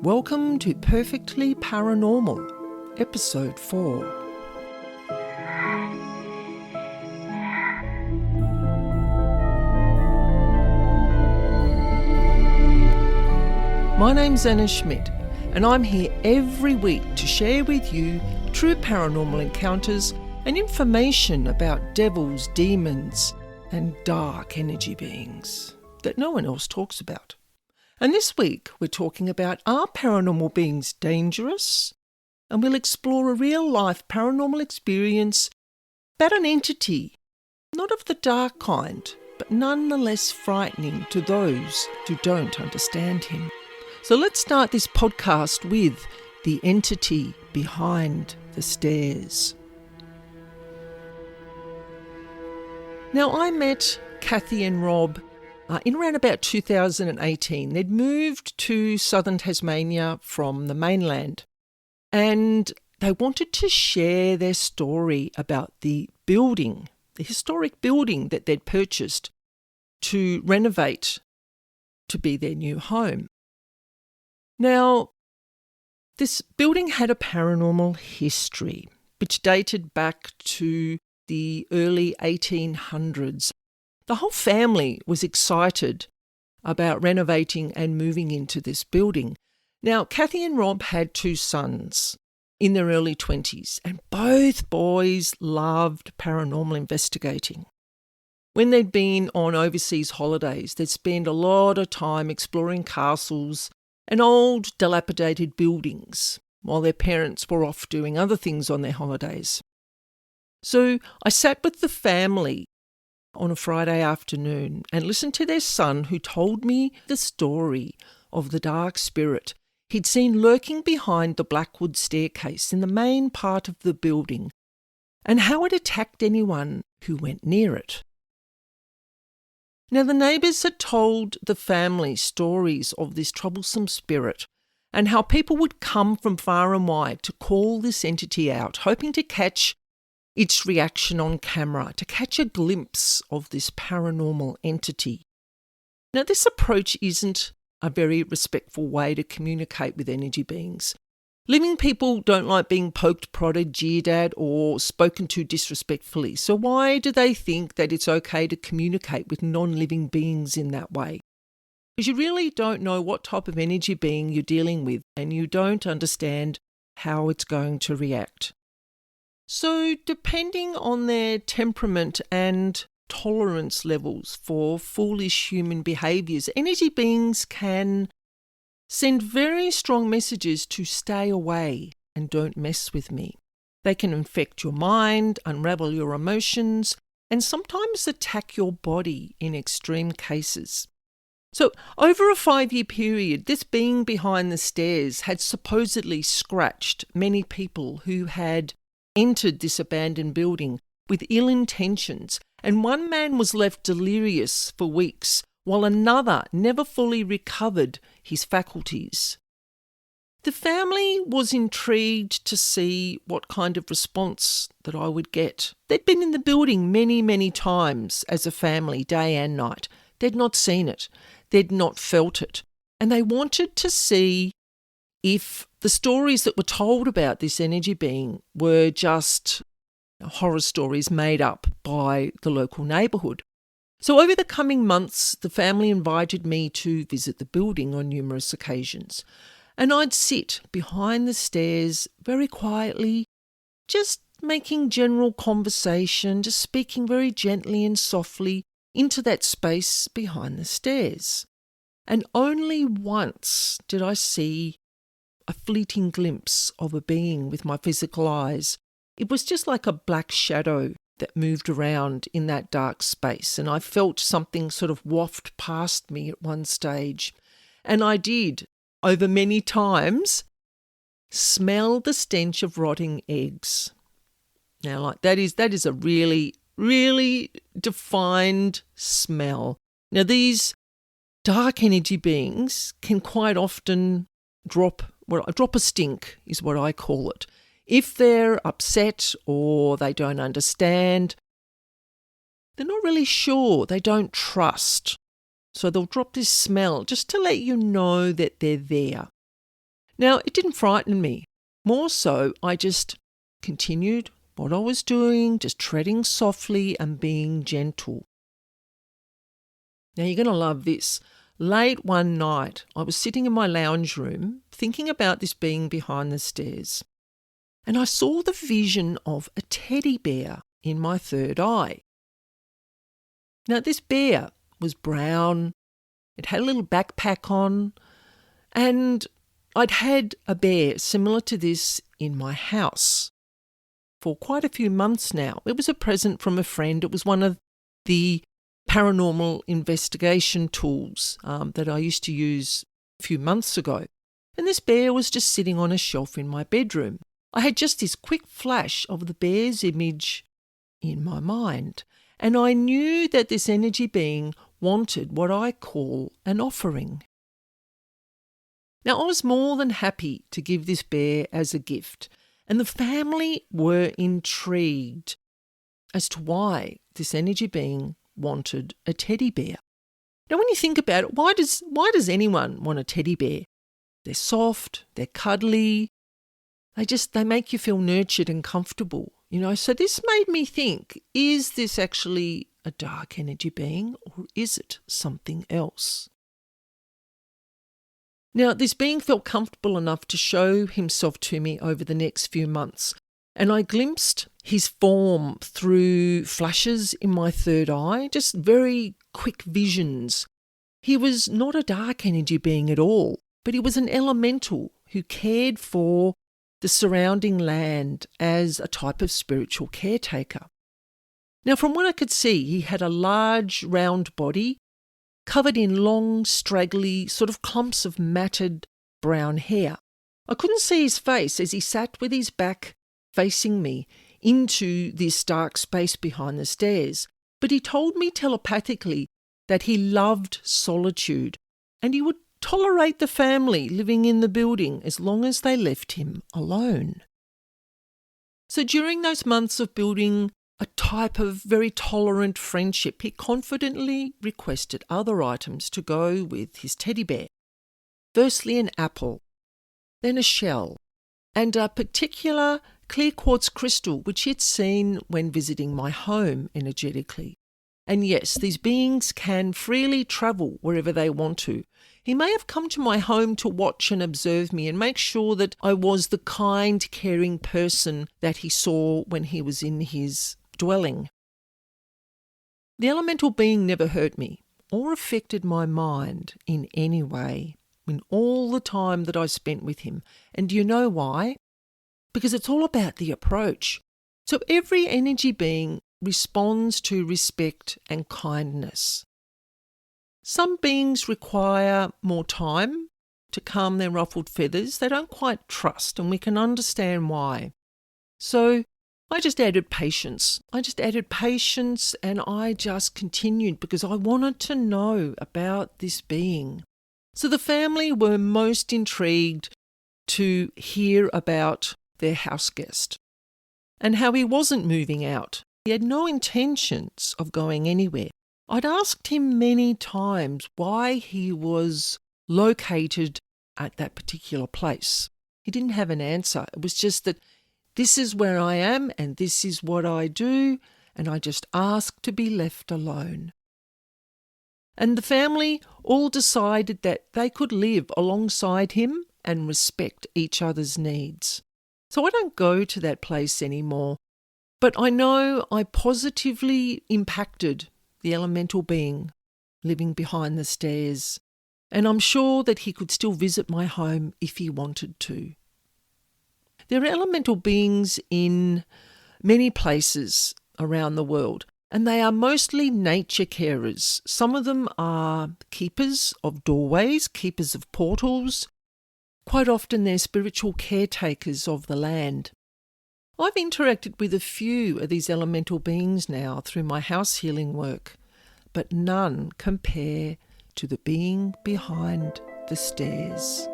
Welcome to Perfectly Paranormal, Episode 4. My name's Annaschmidt, and I'm here every week to share with you true paranormal encounters and information about devils, demons, and dark energy beings that no one else talks about. And this week we're talking about, are paranormal beings dangerous? And we'll explore a real-life paranormal experience about an entity, not of the dark kind, but nonetheless frightening to those who don't understand him. So let's start this podcast with the entity behind the stairs. Now, I met Kathy and Rob in around about 2018. They'd moved to southern Tasmania from the mainland, and they wanted to share their story about the building, the historic building that they'd purchased to renovate to be their new home. Now, this building had a paranormal history, which dated back to the early 1800s. The whole family was excited about renovating and moving into this building. Now, Kathy and Rob had two sons in their early 20s, and both boys loved paranormal investigating. When they'd been on overseas holidays, they'd spend a lot of time exploring castles and old dilapidated buildings while their parents were off doing other things on their holidays. So I sat with the family on a Friday afternoon and listened to their son, who told me the story of the dark spirit he'd seen lurking behind the blackwood staircase in the main part of the building, and how it attacked anyone who went near it. Now, the neighbours had told the family stories of this troublesome spirit and how people would come from far and wide to call this entity out, hoping to catch its reaction on camera, to catch a glimpse of this paranormal entity. Now, this approach isn't a very respectful way to communicate with energy beings. Living people don't like being poked, prodded, jeered at, or spoken to disrespectfully. So why do they think that it's okay to communicate with non-living beings in that way? Because you really don't know what type of energy being you're dealing with, and you don't understand how it's going to react. So depending on their temperament and tolerance levels for foolish human behaviours, energy beings can send very strong messages to stay away and don't mess with me. They can infect your mind, unravel your emotions, and sometimes attack your body in extreme cases. So over a 5-year period, this being behind the stairs had supposedly scratched many people who had entered this abandoned building with ill intentions, and one man was left delirious for weeks, while another never fully recovered his faculties. The family was intrigued to see what kind of response that I would get. They'd been in the building many, many times as a family, day and night. They'd not seen it. They'd not felt it. And they wanted to see if the stories that were told about this energy being were just horror stories made up by the local neighbourhood. So over the coming months, the family invited me to visit the building on numerous occasions. And I'd sit behind the stairs very quietly, just making general conversation, just speaking very gently and softly into that space behind the stairs. And only once did I see a fleeting glimpse of a being with my physical eyes. It was just like a black shadow that moved around in that dark space, and I felt something sort of waft past me at one stage. And I did, over many times, smell the stench of rotting eggs. Now, like that is a really, really defined smell. Now, these dark energy beings can quite often drop a stink, is what I call it. If they're upset or they don't understand, they're not really sure, they don't trust. So they'll drop this smell just to let you know that they're there. Now, it didn't frighten me. More so, I just continued what I was doing, just treading softly and being gentle. Now, you're going to love this. Late one night, I was sitting in my lounge room thinking about this being behind the stairs, and I saw the vision of a teddy bear in my third eye. Now, this bear was brown, it had a little backpack on, and I'd had a bear similar to this in my house for quite a few months now. It was a present from a friend. It was one of the paranormal investigation tools that I used to use a few months ago. And this bear was just sitting on a shelf in my bedroom. I had just this quick flash of the bear's image in my mind, and I knew that this energy being wanted what I call an offering. Now, I was more than happy to give this bear as a gift, and the family were intrigued as to why this energy being wanted a teddy bear. Now, when you think about it, why does anyone want a teddy bear? They're soft, they're cuddly, they make you feel nurtured and comfortable, So this made me think, is this actually a dark energy being, or is it something else? Now, this being felt comfortable enough to show himself to me over the next few months, and I glimpsed his form through flashes in my third eye, just very quick visions. He was not a dark energy being at all, but he was an elemental who cared for the surrounding land as a type of spiritual caretaker. Now, from what I could see, he had a large round body covered in long, straggly, sort of clumps of matted brown hair. I couldn't see his face as he sat with his back facing me into this dark space behind the stairs, but he told me telepathically that he loved solitude and he would tolerate the family living in the building as long as they left him alone. So during those months of building a type of very tolerant friendship, he confidently requested other items to go with his teddy bear. Firstly, an apple, then a shell, and a particular clear quartz crystal which he had seen when visiting my home energetically. And yes, these beings can freely travel wherever they want to. He may have come to my home to watch and observe me and make sure that I was the kind, caring person that he saw when he was in his dwelling. The elemental being never hurt me or affected my mind in any way in all the time that I spent with him. And do you know why? Because it's all about the approach. So every energy being responds to respect and kindness. Some beings require more time to calm their ruffled feathers. They don't quite trust, and we can understand why. So I just added patience. And I just continued because I wanted to know about this being. So the family were most intrigued to hear about their house guest and how he wasn't moving out. He had no intentions of going anywhere. I'd asked him many times why he was located at that particular place. He didn't have an answer. It was just that this is where I am and this is what I do, and I just asked to be left alone. And the family all decided that they could live alongside him and respect each other's needs. So I don't go to that place anymore, but I know I positively impacted the elemental being living behind the stairs, and I'm sure that he could still visit my home if he wanted to. There are elemental beings in many places around the world, and they are mostly nature carers. Some of them are keepers of doorways, keepers of portals. Quite often they're spiritual caretakers of the land. I've interacted with a few of these elemental beings now through my house healing work, but none compare to the being behind the stairs.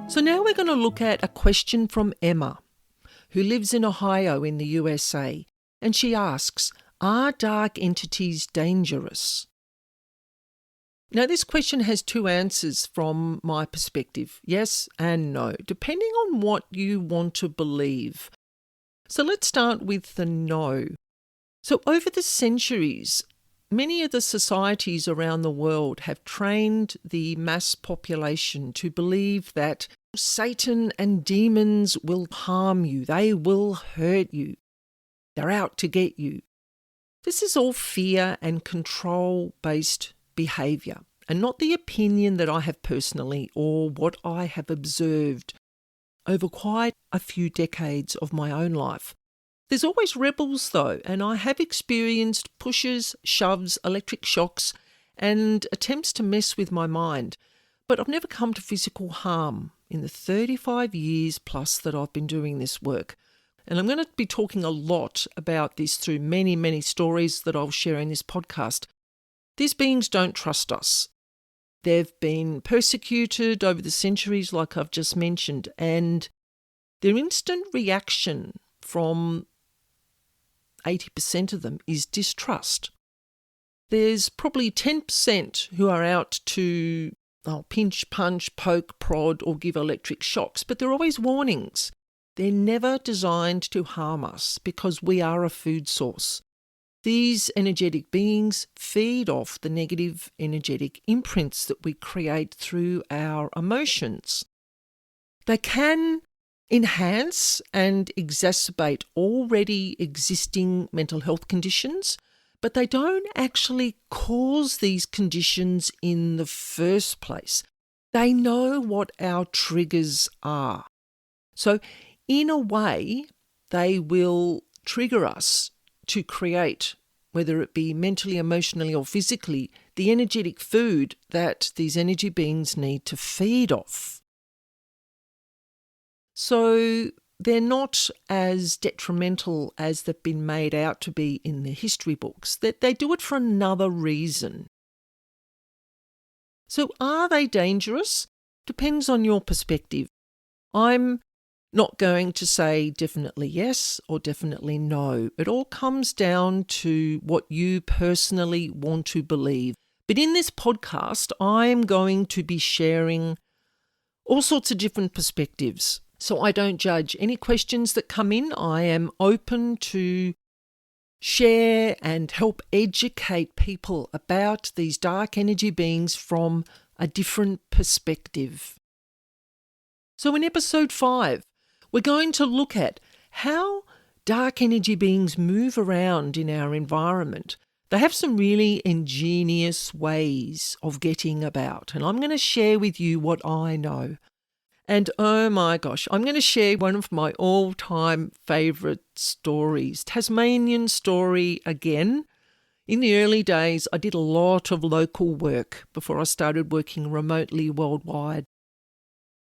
So now we're going to look at a question from Emma, who lives in Ohio in the USA. And she asks, are dark entities dangerous? Now, this question has two answers from my perspective, yes and no, depending on what you want to believe. So let's start with the no. So over the centuries, many of the societies around the world have trained the mass population to believe that Satan and demons will harm you, they will hurt you, they're out to get you. This is all fear and control-based behaviour, and not the opinion that I have personally or what I have observed over quite a few decades of my own life. There's always rebels though, and I have experienced pushes, shoves, electric shocks, and attempts to mess with my mind, but I've never come to physical harm in the 35 years plus that I've been doing this work. And I'm going to be talking a lot about this through many, many stories that I'll share in this podcast. These beings don't trust us. They've been persecuted over the centuries, like I've just mentioned, and their instant reaction from 80% of them is distrust. There's probably 10% who are out to pinch, punch, poke, prod, or give electric shocks, but they're always warnings. They're never designed to harm us because we are a food source. These energetic beings feed off the negative energetic imprints that we create through our emotions. They can enhance and exacerbate already existing mental health conditions, but they don't actually cause these conditions in the first place. They know what our triggers are. So, in a way, they will trigger us to create, whether it be mentally, emotionally, or physically, the energetic food that these energy beings need to feed off. So they're not as detrimental as they've been made out to be in the history books. That they do it for another reason. So are they dangerous? Depends on your perspective. I'm not going to say definitely yes or definitely no. It all comes down to what you personally want to believe. But in this podcast, I am going to be sharing all sorts of different perspectives. So I don't judge. Any questions that come in, I am open to share and help educate people about these dark energy beings from a different perspective. So in episode 5, we're going to look at how dark energy beings move around in our environment. They have some really ingenious ways of getting about, and I'm going to share with you what I know. And oh my gosh, I'm going to share one of my all-time favourite stories, Tasmanian story again. In the early days, I did a lot of local work before I started working remotely worldwide.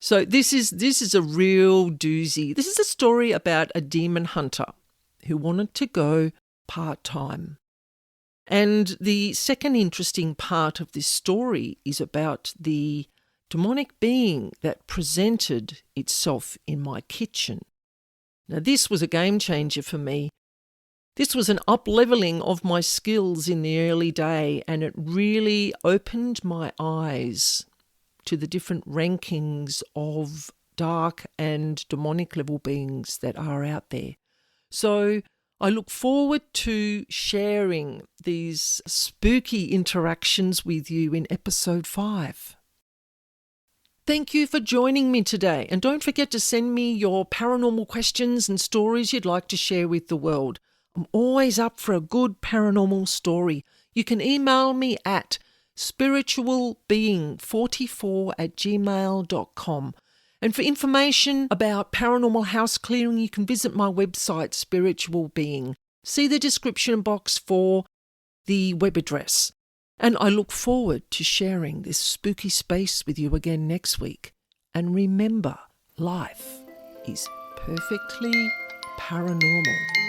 So this is a real doozy. This is a story about a demon hunter who wanted to go part-time. And the second interesting part of this story is about the demonic being that presented itself in my kitchen. Now, this was a game changer for me. This was an up-leveling of my skills in the early day, and it really opened my eyes to the different rankings of dark and demonic level beings that are out there. So I look forward to sharing these spooky interactions with you in episode 5. Thank you for joining me today, and don't forget to send me your paranormal questions and stories you'd like to share with the world. I'm always up for a good paranormal story. You can email me at spiritualbeing44@gmail.com. And for information about paranormal house clearing, you can visit my website, Spiritual Being. See the description box for the web address. And I look forward to sharing this spooky space with you again next week. And remember, life is perfectly paranormal.